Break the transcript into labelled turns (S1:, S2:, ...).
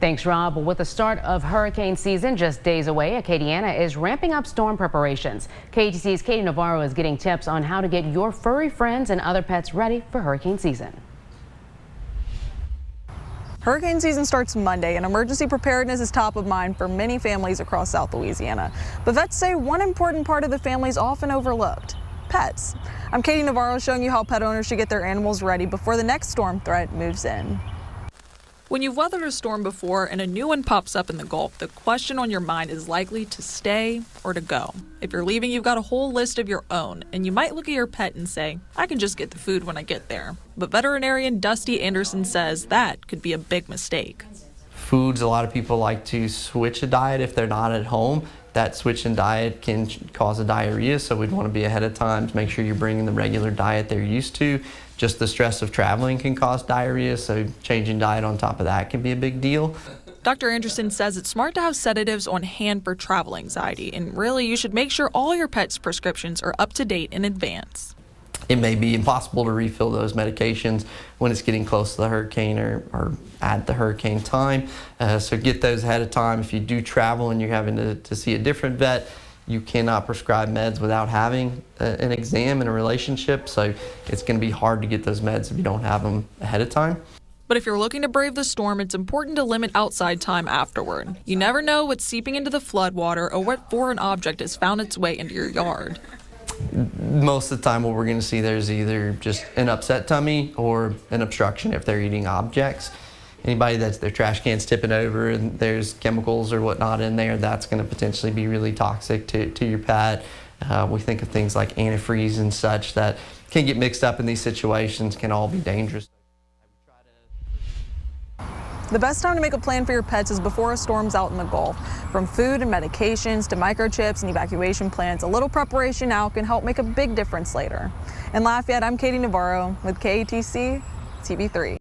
S1: Thanks, Rob. With the start of hurricane season just days away, Acadiana is ramping up storm preparations. KATC's Katie Navarro is getting tips on how to get your furry friends and other pets ready for hurricane season.
S2: Hurricane season starts Monday, and emergency preparedness is top of mind for many families across South Louisiana. But vets say one important part of the family is often overlooked: pets. I'm Katie Navarro, showing you how pet owners should get their animals ready before the next storm threat moves in. When you've weathered a storm before and a new one pops up in the Gulf, the question on your mind is likely to stay or to go. If you're leaving, you've got a whole list of your own, and you might look at your pet and say, I can just get the food when I get there. But veterinarian Dusty Anderson says that could be a big mistake.
S3: Foods, a lot of people like to switch a diet if they're not at home. That switch in diet can cause a diarrhea, so we'd want to be ahead of time to make sure you're bringing the regular diet they're used to. Just the stress of traveling can cause diarrhea, so changing diet on top of that can be a big deal.
S2: Dr. Anderson says it's smart to have sedatives on hand for travel anxiety, and really you should make sure all your pet's prescriptions are up to date in advance.
S3: It may be impossible to refill those medications when it's getting close to the hurricane or at the hurricane time. So get those ahead of time. If you do travel and you're having to see a different vet, you cannot prescribe meds without having an exam and a relationship. So it's going to be hard to get those meds if you don't have them ahead of time.
S2: But if you're looking to brave the storm, it's important to limit outside time afterward. You never know what's seeping into the floodwater or what foreign object has found its way into your yard.
S3: Most of the time what we're going to see there is either just an upset tummy or an obstruction if they're eating objects. Anybody that's their trash can's tipping over and there's chemicals or whatnot in there, that's going to potentially be really toxic to your pet. We think of things like antifreeze and such that can get mixed up in these situations, can all be dangerous.
S2: The best time to make a plan for your pets is before a storm's out in the Gulf. From food and medications to microchips and evacuation plans, a little preparation now can help make a big difference later. In Lafayette, I'm Katie Navarro with KATC TV3.